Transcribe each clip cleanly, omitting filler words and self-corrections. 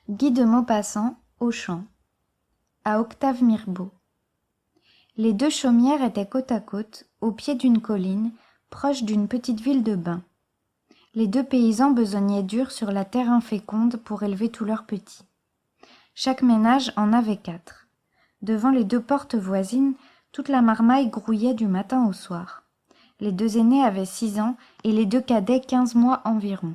Guy de Maupassant, Auchan. À Octave Mirbeau. Les deux chaumières étaient côte à côte, au pied d'une colline, proche d'une petite ville de bains. Les deux paysans besognaient dur sur la terre inféconde pour élever tous leurs petits. Chaque ménage en avait 4. Devant les deux portes voisines, toute la marmaille grouillait du matin au soir. Les deux aînés avaient 6 ans et les deux cadets 15 mois environ.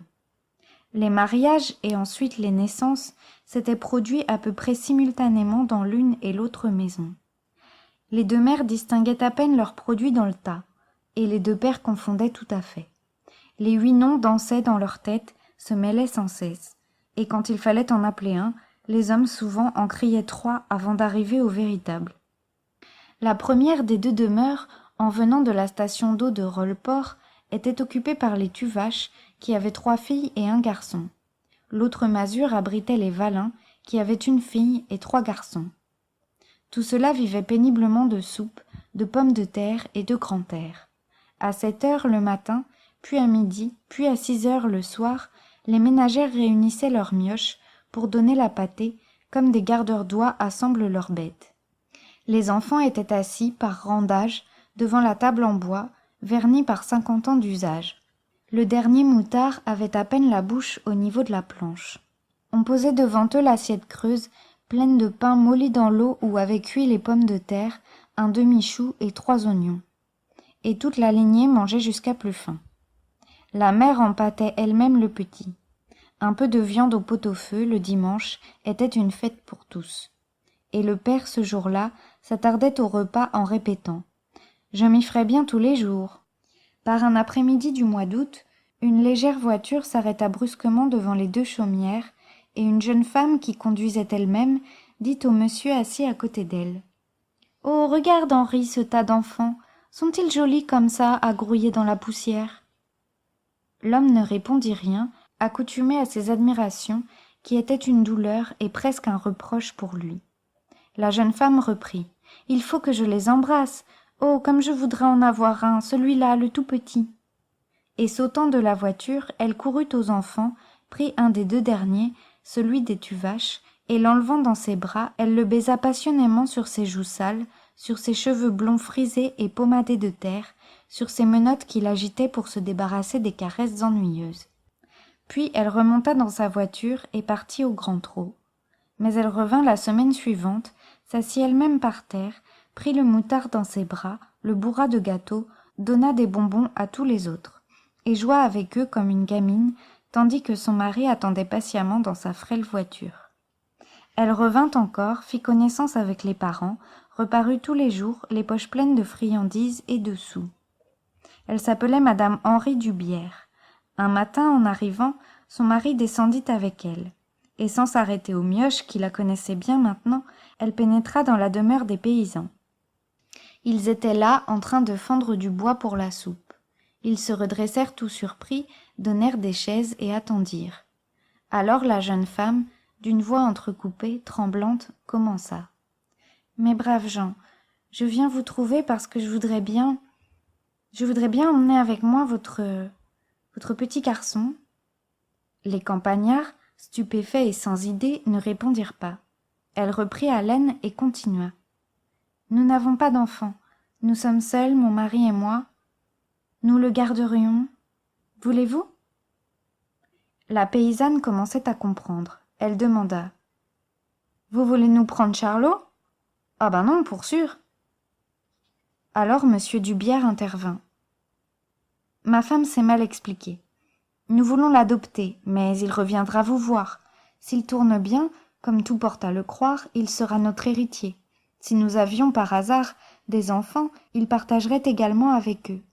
Les mariages et ensuite les naissances s'étaient produits à peu près simultanément dans l'une et l'autre maison. Les deux mères distinguaient à peine leurs produits dans le tas, et les deux pères confondaient tout à fait. Les 8 noms dansaient dans leur tête, se mêlaient sans cesse, et quand il fallait en appeler un, les hommes souvent en criaient 3 avant d'arriver au véritable. La première des deux demeures, en venant de la station d'eau de Rolleport, était occupée par les Tuvache, qui avaient 3 filles et un garçon. L'autre masure abritait les Valin, qui avaient une fille et 3 garçons. Tout cela vivait péniblement de soupe, de pommes de terre et de grand air. À 7 heures le matin, puis à midi, puis à 6 heures le soir, les ménagères réunissaient leurs mioches pour donner la pâtée, comme des gardeurs d'oies assemblent leurs bêtes. Les enfants étaient assis par rang d'âge devant la table en bois, vernie par 50 ans d'usage. Le dernier moutard avait à peine la bouche au niveau de la planche. On posait devant eux l'assiette creuse, pleine de pain molli dans l'eau où avaient cuit les pommes de terre, un demi-chou et 3 oignons. Et toute la lignée mangeait jusqu'à plus faim. La mère empâtait elle-même le petit. Un peu de viande au pot-au-feu, le dimanche, était une fête pour tous. Et le père, ce jour-là, s'attardait au repas en répétant « Je m'y ferais bien tous les jours ». Par un après-midi du mois d'août, une légère voiture s'arrêta brusquement devant les deux chaumières, et une jeune femme qui conduisait elle-même dit au monsieur assis à côté d'elle « Oh, regarde, Henri, ce tas d'enfants. Sont-ils jolis comme ça, à grouiller dans la poussière ?» L'homme ne répondit rien, accoutumé à ces admirations qui étaient une douleur et presque un reproche pour lui. La jeune femme reprit « Il faut que je les embrasse. Oh, comme je voudrais en avoir un, celui-là, le tout petit !» Et sautant de la voiture, elle courut aux enfants, prit un des 2 derniers, celui des Tuvache, et l'enlevant dans ses bras, elle le baisa passionnément sur ses joues sales, sur ses cheveux blonds frisés et pommadés de terre, sur ses menottes qu'il agitait pour se débarrasser des caresses ennuyeuses. Puis elle remonta dans sa voiture et partit au grand trot. Mais elle revint la semaine suivante, s'assit elle-même par terre, prit le moutard dans ses bras, le bourra de gâteaux, donna des bonbons à tous les autres, et joua avec eux comme une gamine, tandis que son mari attendait patiemment dans sa frêle voiture. Elle revint encore, fit connaissance avec les parents, reparut tous les jours, les poches pleines de friandises et de sous. Elle s'appelait madame Henri Dubière. Un matin, en arrivant, son mari descendit avec elle, et sans s'arrêter aux mioches qui la connaissaient bien maintenant, elle pénétra dans la demeure des paysans. Ils étaient là, en train de fendre du bois pour la soupe. Ils se redressèrent tout surpris, donnèrent des chaises et attendirent. Alors la jeune femme, d'une voix entrecoupée, tremblante, commença. « Mes braves gens, je viens vous trouver parce que je voudrais bien emmener avec moi votre petit garçon. » Les campagnards, stupéfaits et sans idée, ne répondirent pas. Elle reprit haleine et continua. « Nous n'avons pas d'enfant. Nous sommes seuls, mon mari et moi. Nous le garderions. Voulez-vous » La paysanne commençait à comprendre. Elle demanda. « Vous voulez nous prendre Charlot ?»« Ah ben non, pour sûr. » Alors monsieur Dubière intervint. « Ma femme s'est mal expliquée. Nous voulons l'adopter, mais il reviendra vous voir. S'il tourne bien, comme tout porte à le croire, il sera notre héritier. Si nous avions par hasard des enfants, il partagerait également avec eux.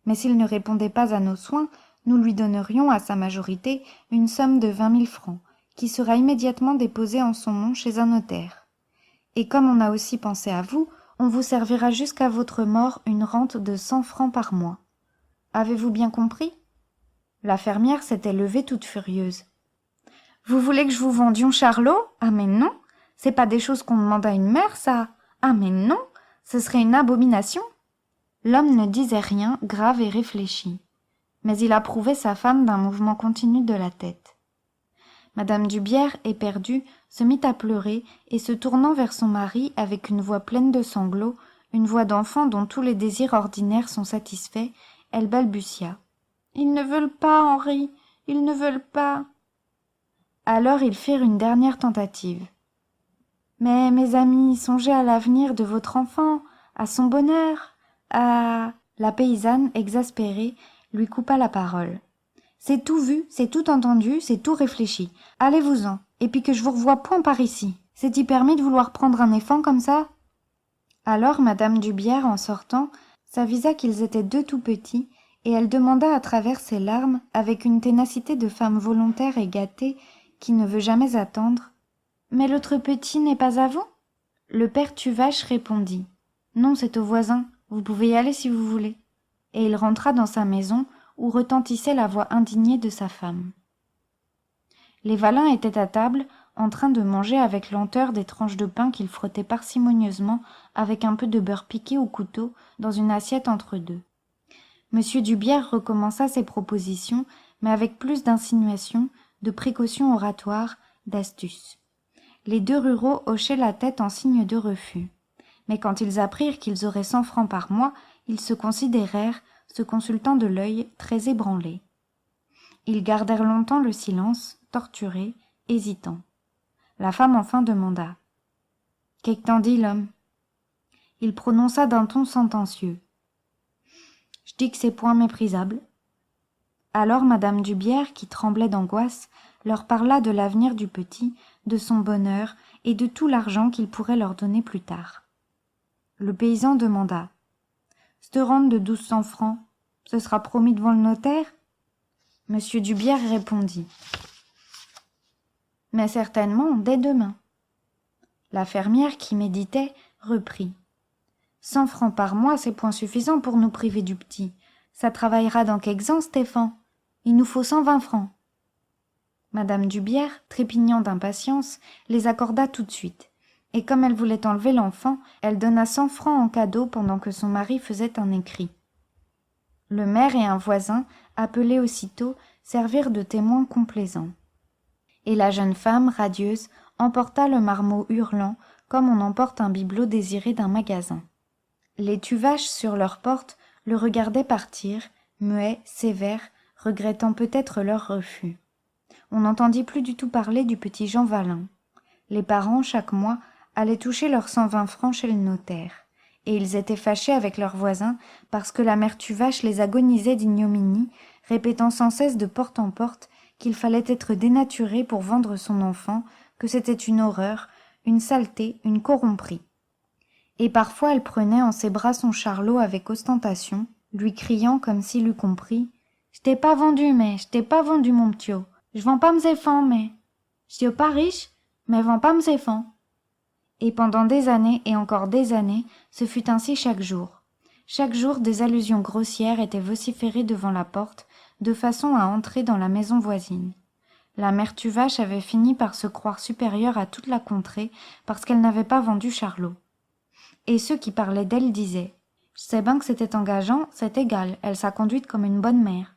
Mais s'il ne répondait pas à nos soins, nous lui donnerions à sa majorité une somme de 20 000 francs, qui sera immédiatement déposée en son nom chez un notaire. Et comme on a aussi pensé à vous, on vous servira jusqu'à votre mort une rente de 100 francs par mois. Avez-vous bien compris ?» La fermière s'était levée toute furieuse. « Vous voulez que je vous vendions Charlot ? Ah mais non, c'est pas des choses qu'on demande à une mère, ça. Ah mais non, ce serait une abomination. » L'homme ne disait rien, grave et réfléchi. Mais il approuvait sa femme d'un mouvement continu de la tête. Madame Dubière, éperdue, se mit à pleurer et se tournant vers son mari avec une voix pleine de sanglots, une voix d'enfant dont tous les désirs ordinaires sont satisfaits, elle balbutia. « Ils ne veulent pas, Henri, ils ne veulent pas. » Alors ils firent une dernière tentative. « Mais, mes amis, songez à l'avenir de votre enfant, à son bonheur, à... » La paysanne, exaspérée, lui coupa la parole. « C'est tout vu, c'est tout entendu, c'est tout réfléchi. Allez-vous-en, et puis que je vous revoie point par ici. C'est-y permis de vouloir prendre un éléphant comme ça ?» Alors madame Dubière, en sortant, s'avisa qu'ils étaient deux tout petits, et elle demanda à travers ses larmes, avec une ténacité de femme volontaire et gâtée qui ne veut jamais attendre. « Mais l'autre petit n'est pas à vous ?» Le père Tuvache répondit. « Non, c'est au voisin, vous pouvez y aller si vous voulez. » Et il rentra dans sa maison, où retentissait la voix indignée de sa femme. Les Valin étaient à table, en train de manger avec lenteur des tranches de pain qu'ils frottaient parcimonieusement avec un peu de beurre piqué au couteau dans une assiette entre deux. Monsieur Dubière recommença ses propositions, mais avec plus d'insinuation, de précaution oratoire, d'astuce. Les deux ruraux hochaient la tête en signe de refus. Mais quand ils apprirent qu'ils auraient 100 francs par mois, ils se considérèrent, se consultant de l'œil, très ébranlés. Ils gardèrent longtemps le silence, torturés, hésitants. La femme enfin demanda. « Qu'est-ce que t'en dis, l'homme ?» Il prononça d'un ton sentencieux. « Je dis que c'est point méprisable. » Alors madame Dubière, qui tremblait d'angoisse, leur parla de l'avenir du petit, de son bonheur et de tout l'argent qu'il pourrait leur donner plus tard. Le paysan demanda. « C'te rente de 1200 francs, ce sera promis devant le notaire ?» Monsieur Dubière répondit. « Mais certainement, dès demain. » La fermière, qui méditait, reprit. « 100 francs par mois, c'est point suffisant pour nous priver du petit. Ça travaillera dans quelques ans, Stéphane. Il nous faut 120 francs. » Madame Dubière, trépignant d'impatience, les accorda tout de suite. Et comme elle voulait enlever l'enfant, elle donna 100 francs en cadeau pendant que son mari faisait un écrit. Le maire et un voisin, appelés aussitôt, servirent de témoins complaisants. Et la jeune femme, radieuse, emporta le marmot hurlant, comme on emporte un bibelot désiré d'un magasin. Les Tuvache, sur leur porte, le regardaient partir, muets, sévères, regrettant peut-être leur refus. On n'entendit plus du tout parler du petit Jean Valin. Les parents, chaque mois, allaient toucher leurs 120 francs chez le notaire. Et ils étaient fâchés avec leurs voisins parce que la mère Tuvache les agonisait d'ignominie, répétant sans cesse de porte en porte qu'il fallait être dénaturé pour vendre son enfant, que c'était une horreur, une saleté, une corromperie. Et parfois elle prenait en ses bras son Charlot avec ostentation, lui criant comme s'il eût compris « Je t'ai pas vendu, mais je t'ai pas vendu, mon p'tio. Je vends pas mes enfants, mais... Je suis pas riche, mais vends pas mes enfants. » Et pendant des années et encore des années, ce fut ainsi chaque jour. Chaque jour, des allusions grossières étaient vociférées devant la porte, de façon à entrer dans la maison voisine. La mère Tuvache avait fini par se croire supérieure à toute la contrée parce qu'elle n'avait pas vendu Charlot. Et ceux qui parlaient d'elle disaient « Je sais bien que c'était engageant, c'est égal, elle s'a conduite comme une bonne mère. »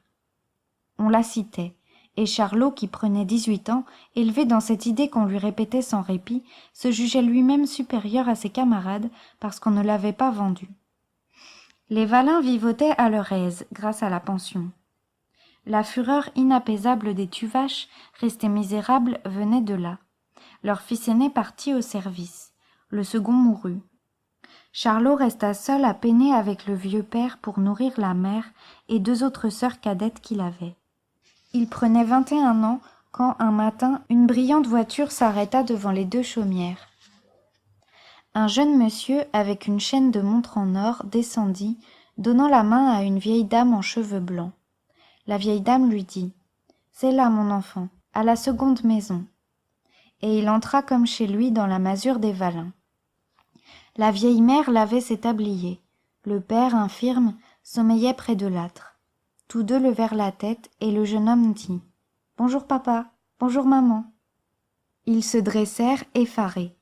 On la citait. Et Charlot, qui prenait 18 ans, élevé dans cette idée qu'on lui répétait sans répit, se jugeait lui-même supérieur à ses camarades parce qu'on ne l'avait pas vendu. Les Valin vivotaient à leur aise grâce à la pension. La fureur inapaisable des Tuvache, restés misérables, venait de là. Leur fils aîné partit au service. Le second mourut. Charlot resta seul à peiner avec le vieux père pour nourrir la mère et 2 autres sœurs cadettes qu'il avait. Il prenait 21 ans quand, un matin, une brillante voiture s'arrêta devant les 2 chaumières. Un jeune monsieur, avec une chaîne de montre en or, descendit, donnant la main à une vieille dame en cheveux blancs. La vieille dame lui dit « C'est là, mon enfant, à la seconde maison. » Et il entra comme chez lui dans la masure des Valin. La vieille mère lavait ses tabliers. Le père, infirme, sommeillait près de l'âtre. Tous deux levèrent la tête et le jeune homme dit « Bonjour papa, bonjour maman. » Ils se dressèrent effarés.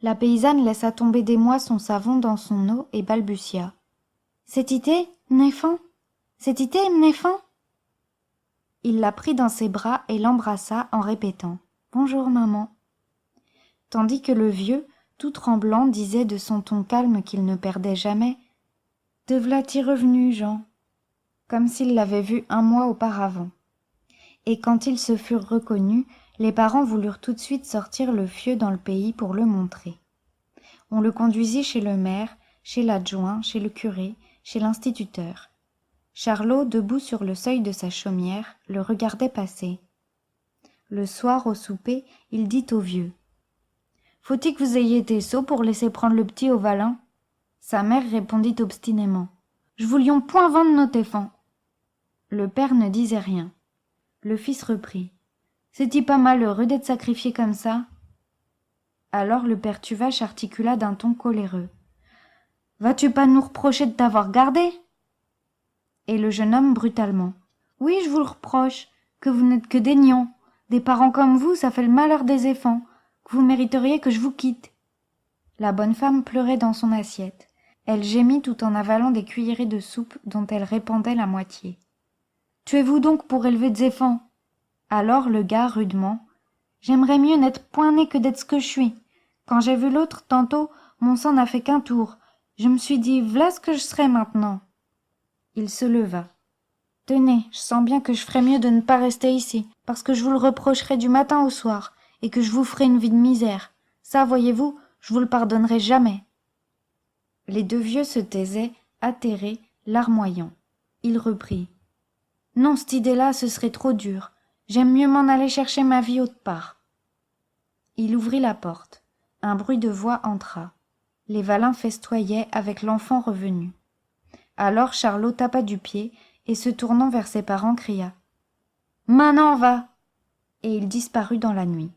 La paysanne laissa tomber d'émoi son savon dans son eau et balbutia « C'est ité, m'néfant? C'est ité, m'néfant ?» Il la prit dans ses bras et l'embrassa en répétant Bonjour, maman. Tandis que le vieux, tout tremblant, disait de son ton calme qu'il ne perdait jamais: Te v'là-t-il revenu, Jean? Comme s'il l'avait vu un mois auparavant. Et quand ils se furent reconnus, les parents voulurent tout de suite sortir le fieu dans le pays pour le montrer. On le conduisit chez le maire, chez l'adjoint, chez le curé, chez l'instituteur. Charlot, debout sur le seuil de sa chaumière, le regardait passer. Le soir, au souper, il dit au vieux: Faut-il que vous ayez été sot pour laisser prendre le petit au Valin? Sa mère répondit obstinément: Je voulions point vendre notre éfant. Le père ne disait rien. Le fils reprit: C'est-il pas malheureux d'être sacrifié comme ça? Alors le père Tuvache articula d'un ton coléreux: Vas-tu pas nous reprocher de t'avoir gardé? Et le jeune homme brutalement: Oui, je vous le reproche, que vous n'êtes que des nions. Des parents comme vous, ça fait le malheur des éfants, que vous mériteriez que je vous quitte. La bonne femme pleurait dans son assiette. Elle gémit tout en avalant des cuillerées de soupe dont elle répandait la moitié. Tuez-vous donc pour élever des éfants? Alors le gars, rudement: J'aimerais mieux n'être point né que d'être ce que je suis. Quand j'ai vu l'autre tantôt, mon sang n'a fait qu'un tour. Je me suis dit: V'là ce que je serais maintenant. Il se leva. Tenez, je sens bien que je ferais mieux de ne pas rester ici, parce que je vous le reprocherai du matin au soir, et que je vous ferai une vie de misère. Ça, voyez-vous, je vous le pardonnerai jamais. Les deux vieux se taisaient, atterrés, larmoyants. Il reprit: Non, cette idée-là, ce serait trop dur. J'aime mieux m'en aller chercher ma vie autre part. Il ouvrit la porte. Un bruit de voix entra. Les Valin festoyaient avec l'enfant revenu. Alors Charlot tapa du pied et, se tournant vers ses parents, cria: Maintenant va! Et il disparut dans la nuit.